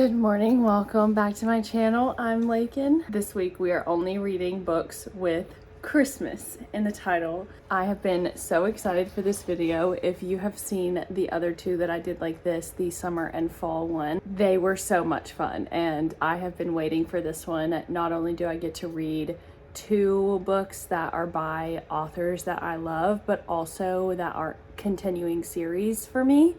Good morning, welcome back to my channel. I'm Lakin. This week we are only reading books with Christmas in the title. I have been so excited for this video. If you have seen the other two that I did like this, the summer and fall one, they were so much fun and I have been waiting for this one. Not only do I get to read two books that are by authors that I love, but also that are continuing series for me.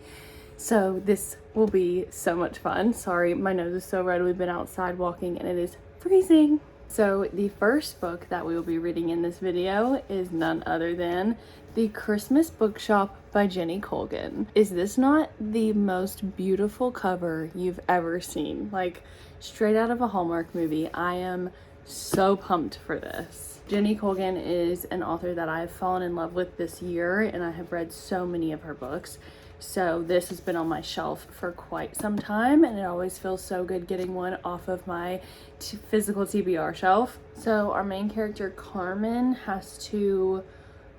So this will be so much fun. Sorry, my nose is so red. We've been outside walking and it is freezing. So the first book that we will be reading in this video is none other than The Christmas Bookshop by Jenny Colgan. Is this not the most beautiful cover you've ever seen? Like straight out of a Hallmark movie. I am so pumped for this. Jenny Colgan is an author that I have fallen in love with this year and I have read so many of her books. So this has been on my shelf for quite some time and it always feels so good getting one off of my physical TBR shelf. So our main character Carmen has to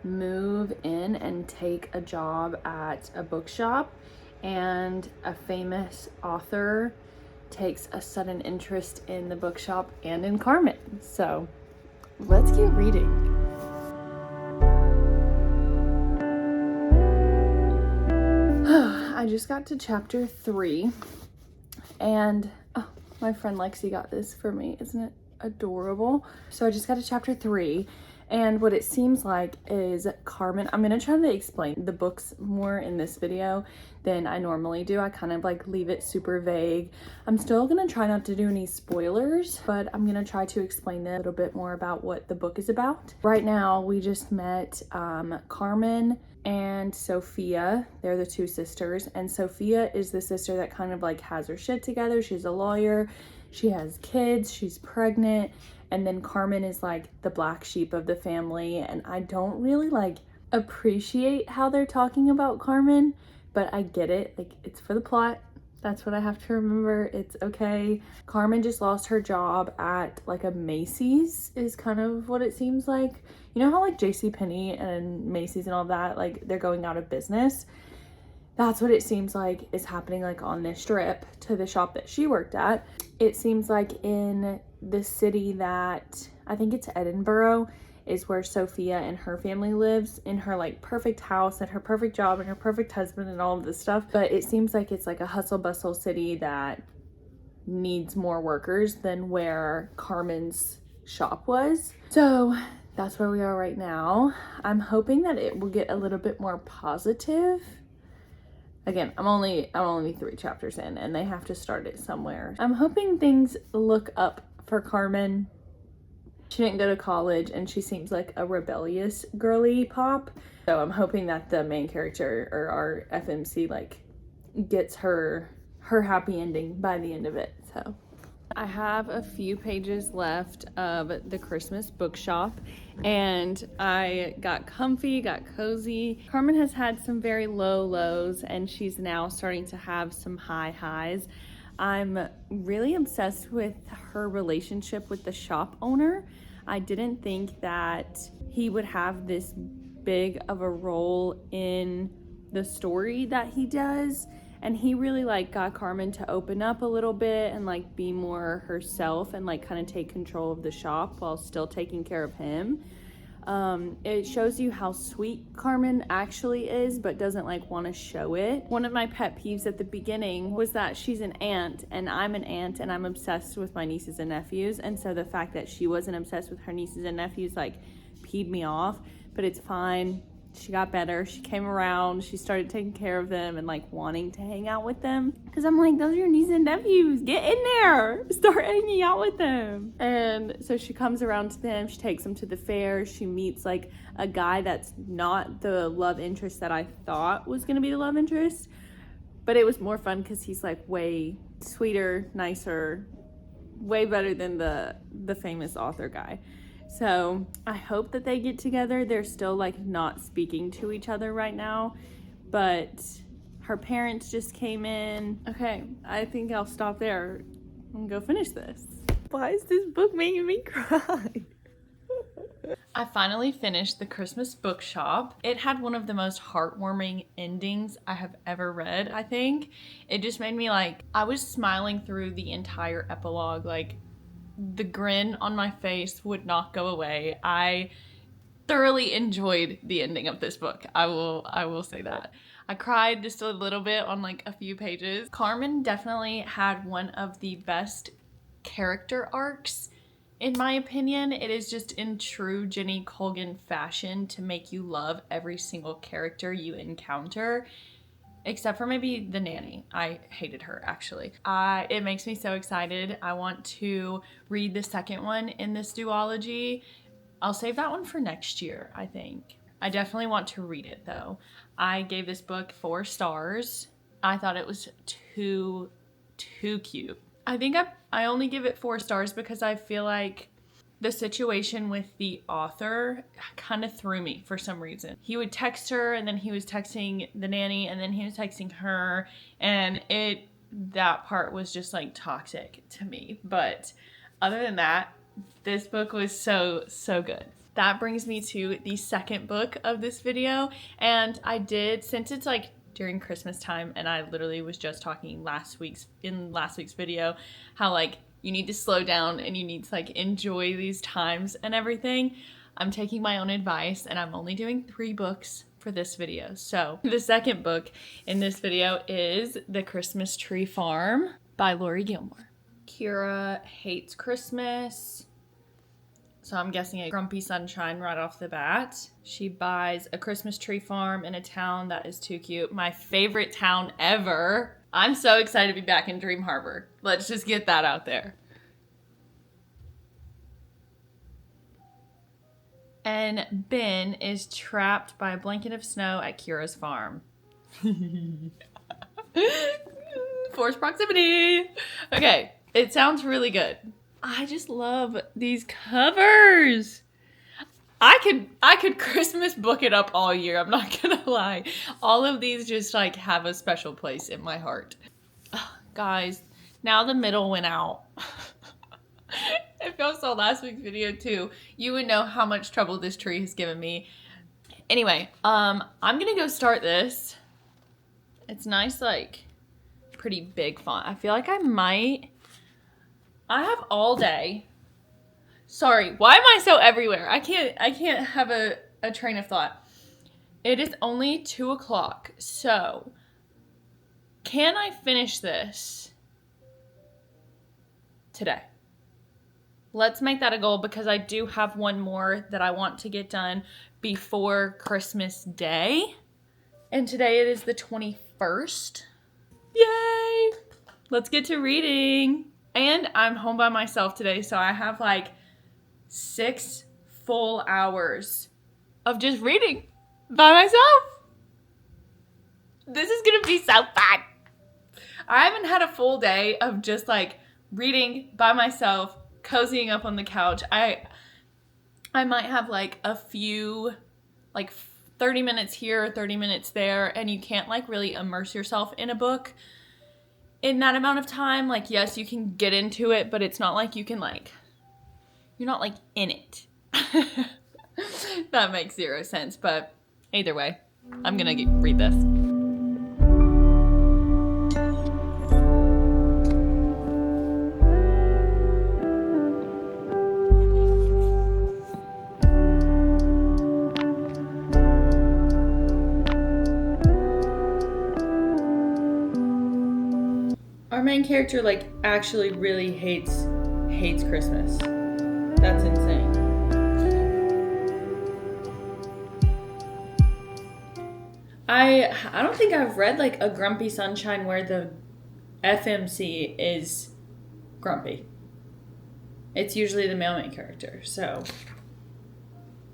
move in and take a job at a bookshop, and a famous author takes a sudden interest in the bookshop and in Carmen. So let's get reading. I just got to chapter 3 and my friend Lexi got this for me. Isn't it adorable? So I just got to chapter 3 and what it seems like is Carmen. I'm going to try to explain the books more in this video than I normally do. I kind of like leave it super vague. I'm still going to try not to do any spoilers, but I'm going to try to explain a little bit more about what the book is about. Right now we just met Carmen and Sophia. They're the two sisters, and Sophia is the sister that kind of like has her shit together. She's a lawyer, she has kids, she's pregnant, and then Carmen is like the black sheep of the family, and I don't really like appreciate how they're talking about Carmen, but I get it. Like, it's for the plot. That's what I have to remember. It's okay. Carmen just lost her job at like a Macy's is kind of what it seems like. You know how like JCPenney and Macy's and all that, like they're going out of business? That's what it seems like is happening like on this trip to the shop that she worked at. It seems like in the city that, I think it's Edinburgh, is where Sophia and her family lives, in her like perfect house and her perfect job and her perfect husband and all of this stuff. But it seems like it's like a hustle bustle city that needs more workers than where Carmen's shop was. So that's where we are right now. I'm hoping that it will get a little bit more positive. Again, I'm only 3 chapters in and they have to start it somewhere. I'm hoping things look up for Carmen. She didn't go to college and she seems like a rebellious girly pop. So I'm hoping that the main character, or our FMC, like gets her happy ending by the end of it. So I have a few pages left of The Christmas Bookshop and I got comfy, got cozy. Carmen has had some very low lows and she's now starting to have some high highs. I'm really obsessed with her relationship with the shop owner. I didn't think that he would have this big of a role in the story that he does. And he really like got Carmen to open up a little bit and like be more herself and like kind of take control of the shop while still taking care of him. It shows you how sweet Carmen actually is, but doesn't like want to show it. One of my pet peeves at the beginning was that she's an aunt and I'm an aunt and I'm obsessed with my nieces and nephews. And so the fact that she wasn't obsessed with her nieces and nephews like peed me off, but it's fine. She got better. She came around. She started taking care of them and like wanting to hang out with them. Cause I'm like, those are your nieces and nephews. Get in there. Start hanging out with them. And so she comes around to them. She takes them to the fair. She meets like a guy that's not the love interest that I thought was gonna be the love interest. But it was more fun because he's like way sweeter, nicer, way better than the famous author guy. So I hope that they get together. They're still like not speaking to each other right now, but her parents just came in. Okay, I think I'll stop there and go finish this. Why is this book making me cry? I finally finished The Christmas Bookshop. It had one of the most heartwarming endings I have ever read, I think. It just made me like, I was smiling through the entire epilogue. Like, the grin on my face would not go away. I thoroughly enjoyed the ending of this book. I will say that. I cried just a little bit on like a few pages. Carmen definitely had one of the best character arcs. In my opinion, it is just in true Jenny Colgan fashion to make you love every single character you encounter, except for maybe the nanny. I hated her, actually. It makes me so excited. I want to read the second one in this duology. I'll save that one for next year, I think. I definitely want to read it, though. I gave this book 4 stars. I thought it was too cute. I think I only give it 4 stars because I feel like the situation with the author kind of threw me for some reason. He would text her, and then he was texting the nanny, and then he was texting her, and that part was just like toxic to me. But other than that, this book was so good. That brings me to the second book of this video, and since it's like during Christmas time, and I literally was just talking in last week's video how like you need to slow down and you need to like enjoy these times and everything. I'm taking my own advice, and I'm only doing 3 books for this video. So the second book in this video is The Christmas Tree Farm by Lori Gilmore. Kira hates Christmas, so I'm guessing a grumpy sunshine right off the bat. She buys a Christmas tree farm in a town that is too cute. My favorite town ever. I'm so excited to be back in Dream Harbor. Let's just get that out there. And Ben is trapped by a blanket of snow at Kira's farm. Forced proximity. Okay, it sounds really good. I just love these covers. I could Christmas book it up all year. I'm not gonna lie. All of these just like have a special place in my heart. Ugh, guys, now the middle went out. If y'all saw last week's video too, you would know how much trouble this tree has given me. Anyway, I'm gonna go start this. It's nice, like, pretty big font. I feel like I have all day. Sorry, why am I so everywhere? I can't have a train of thought. It is only 2 o'clock, so can I finish this today? Let's make that a goal, because I do have one more that I want to get done before Christmas Day. And today it is the 21st. Yay! Let's get to reading. And I'm home by myself today, so I have like 6 full hours of just reading by myself. This is gonna be so fun. I haven't had a full day of just like reading by myself, cozying up on the couch. I might have like a few, like 30 minutes here, 30 minutes there, and you can't like really immerse yourself in a book in that amount of time. Like, yes, you can get into it, but it's not like you can like, you're not like in it. That makes 0 sense, but either way, I'm gonna read this. Our main character like actually really hates Christmas. That's insane. I don't think I've read like a Grumpy Sunshine where the FMC is grumpy. It's usually the male main character, so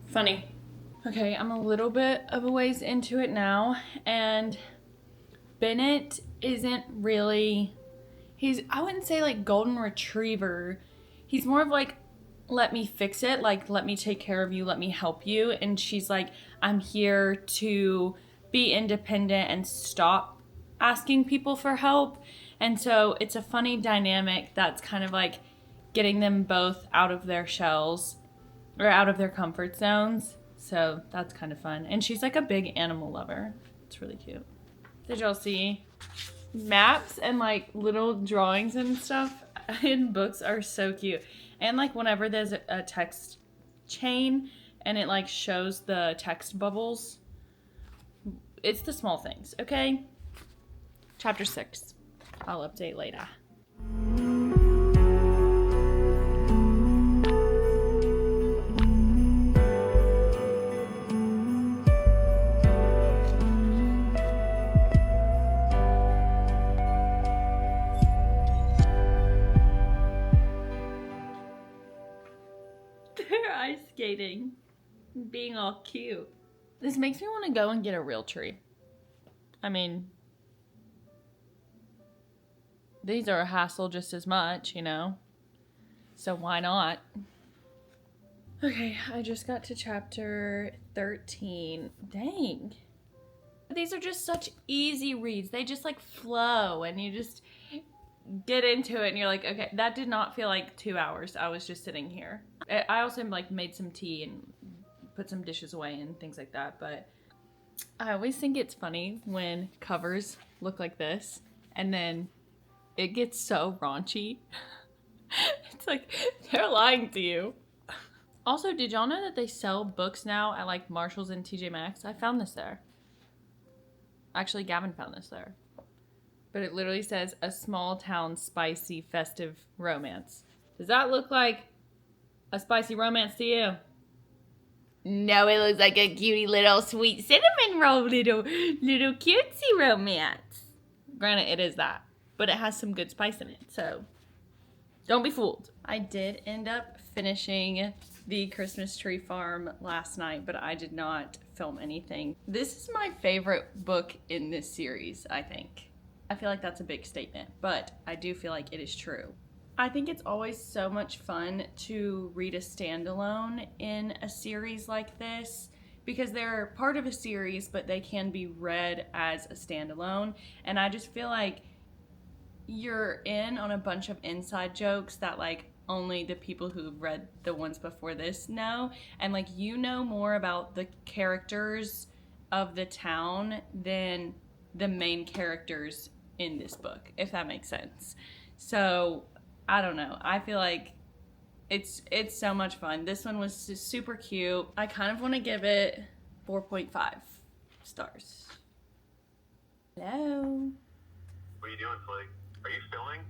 funny. Okay, I'm a little bit of a ways into it now, and Bennett isn't really, I wouldn't say like golden retriever. He's more of like, let me fix it, like let me take care of you, let me help you. And she's like, I'm here to be independent and stop asking people for help. And so it's a funny dynamic that's kind of like getting them both out of their shells. or out of their comfort zones. So that's kind of fun. And she's like a big animal lover. It's really cute. Did y'all see? Maps and like little drawings and stuff in books are so cute. And like whenever there's a text chain and it like shows the text bubbles, it's the small things, okay? Chapter 6. I'll update later. They're ice skating, being all cute. This makes me want to go and get a real tree. I mean, these are a hassle just as much, you know? So why not? Okay, I just got to chapter 13. Dang. These are just such easy reads. They just like flow and you just get into it and you're like, okay, that did not feel like 2 hours. I was just sitting here. I also like made some tea and put some dishes away and things like that, but I always think it's funny when covers look like this and then it gets so raunchy. It's like they're lying to you. Also, did y'all know that they sell books now at like Marshall's and TJ Maxx? I found this there. Actually, Gavin found this there. But it literally says a small town spicy festive romance. Does that look like a spicy romance to you? No, it looks like a cutie little sweet cinnamon roll little cutesy romance. Granted, it is that. But it has some good spice in it, so don't be fooled. I did end up finishing the Christmas Tree Farm last night, but I did not film anything. This is my favorite book in this series, I think. I feel like that's a big statement, but I do feel like it is true. I think it's always so much fun to read a standalone in a series like this because they're part of a series, but they can be read as a standalone. And I just feel like you're in on a bunch of inside jokes that like only the people who've read the ones before this know. And like you know more about the characters of the town than the main characters in this book, if that makes sense. So I don't know. I feel like it's so much fun. This one was super cute. I kind of want to give it 4.5 stars. Hello. What are you doing, Flig? Are you filming?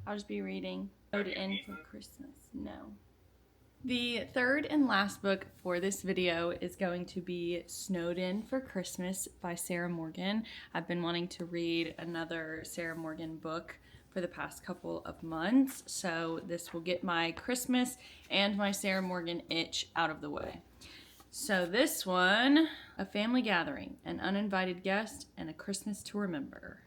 I'll just be reading. Snowed in for Christmas. No. The third and last book for this video is going to be Snowed In for Christmas by Sarah Morgan. I've been wanting to read another Sarah Morgan book for the past couple of months, so this will get my Christmas and my Sarah Morgan itch out of the way. So this one, a family gathering, an uninvited guest, and a Christmas to remember.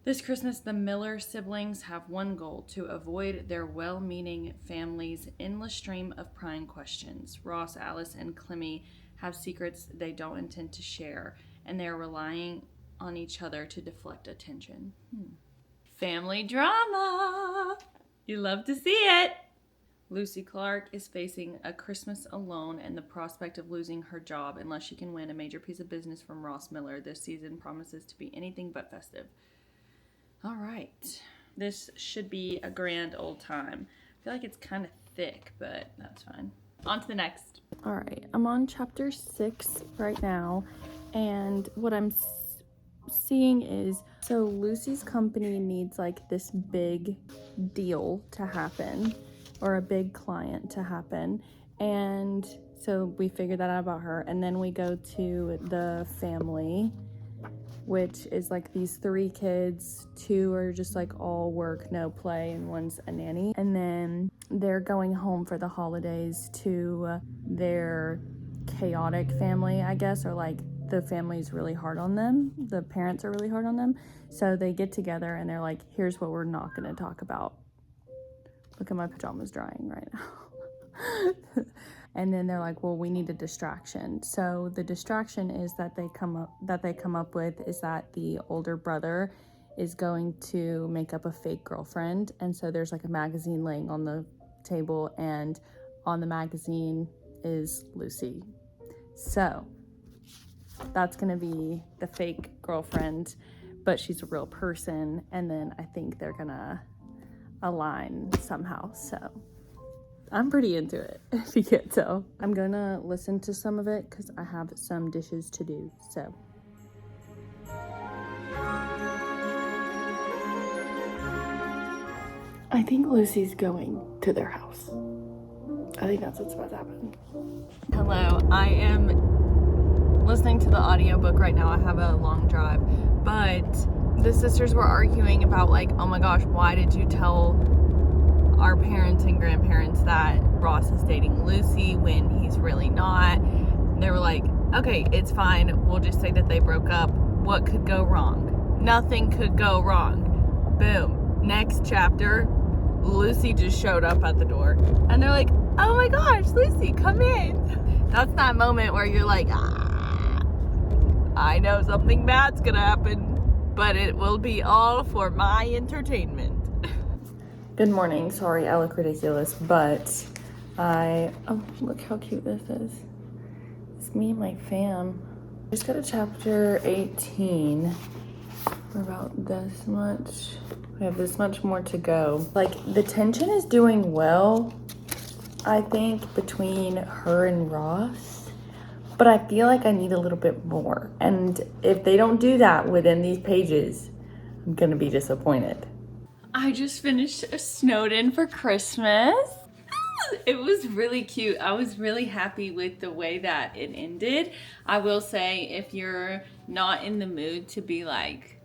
This Christmas, the Miller siblings have one goal: to avoid their well-meaning family's endless stream of prying questions. Ross, Alice, and Clemmy have secrets they don't intend to share, and they are relying on each other to deflect attention. Family drama! You love to see it! Lucy Clark is facing a Christmas alone and the prospect of losing her job unless she can win a major piece of business from Ross Miller. This season promises to be anything but festive. All right, this should be a grand old time. I feel like it's kind of thick, but that's fine. On to the next. All right, I'm on chapter 6 right now, and what I'm seeing is, so Lucy's company needs like this big deal to happen, or a big client to happen, and so we figure that out about her, and then we go to the family, which is like these 3 kids. 2 are just like all work, no play, and one's a nanny. And then they're going home for the holidays to their chaotic family, I guess, or like the family's really hard on them. The parents are really hard on them. So they get together and they're like, here's what we're not gonna talk about. Look at my pajamas drying right now. And then they're like, well, we need a distraction. So the distraction is that they come up with is that the older brother is going to make up a fake girlfriend. And so there's like a magazine laying on the table, and on the magazine is Lucy. So that's gonna be the fake girlfriend, but she's a real person, and then I think they're gonna align somehow. So I'm pretty into it, if you can't tell. I'm gonna listen to some of it because I have some dishes to do. So I think Lucy's going to their house. I think that's what's about to happen. Hello, I am listening to the audiobook right now. I have a long drive, but the sisters were arguing about like, oh my gosh, why did you tell our parents and grandparents that Ross is dating Lucy when he's really not? And they were like, okay, it's fine. We'll just say that they broke up. What could go wrong? Nothing could go wrong. Boom. Next chapter, Lucy just showed up at the door. And they're like, oh my gosh, Lucy, come in. That's that moment where you're like, I know something bad's gonna happen, but it will be all for my entertainment. Good morning. Sorry, I look ridiculous, but oh, look how cute this is. It's me and my fam. Just got to chapter 18. We're about this much. We have this much more to go. Like, the tension is doing well, I think, between her and Ross, but I feel like I need a little bit more. And if they don't do that within these pages, I'm gonna be disappointed. I just finished Snowden for Christmas. It was really cute. I was really happy with the way that it ended. I will say, if you're not in the mood to be like,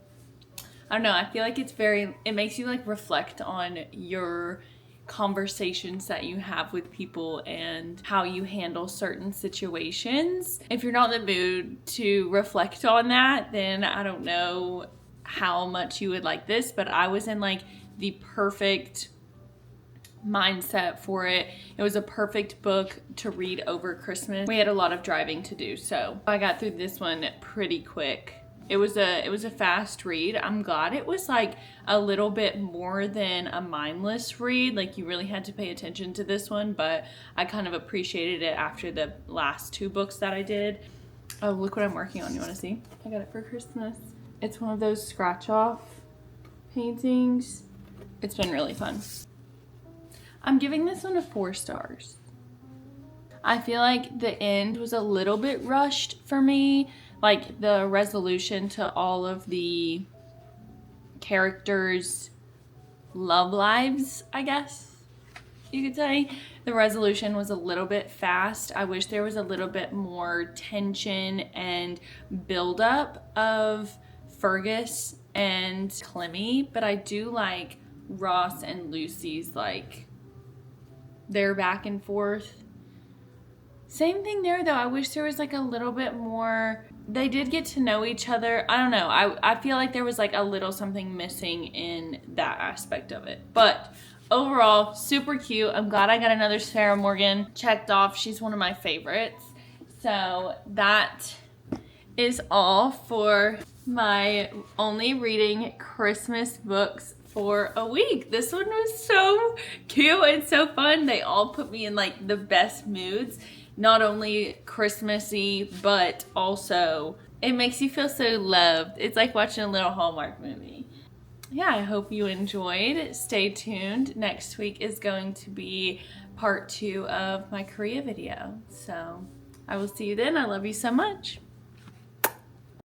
I don't know, I feel like it makes you like reflect on your conversations that you have with people and how you handle certain situations. If you're not in the mood to reflect on that, then I don't know how much you would like this, but I was in like the perfect mindset for it. It was a perfect book to read over Christmas. We had a lot of driving to do, so I got through this one pretty quick. It was a fast read. I'm glad it was like a little bit more than a mindless read. Like, you really had to pay attention to this one, but I kind of appreciated it after the last two books that I did. Oh, look what I'm working on. You want to see? I got it for Christmas. It's one of those scratch off paintings. It's been really fun. I'm giving this one a 4 stars. I feel like the end was a little bit rushed for me. Like, the resolution to all of the characters' love lives, I guess you could say. The resolution was a little bit fast. I wish there was a little bit more tension and buildup of Fergus and Clemmy, but I do like Ross and Lucy's, like, their back and forth. Same thing there though. I wish there was like a little bit more. They did get to know each other. I don't know. I feel like there was like a little something missing in that aspect of it. But overall, super cute. I'm glad I got another Sarah Morgan checked off. She's one of my favorites. So that is all for my only reading Christmas books for a week. This one was so cute and so fun. They all put me in like the best moods. Not only Christmassy, but also it makes you feel so loved. It's like watching a little Hallmark movie. Yeah, I hope you enjoyed. Stay tuned. Next week is going to be part 2 of my Korea video. So I will see you then. I love you so much.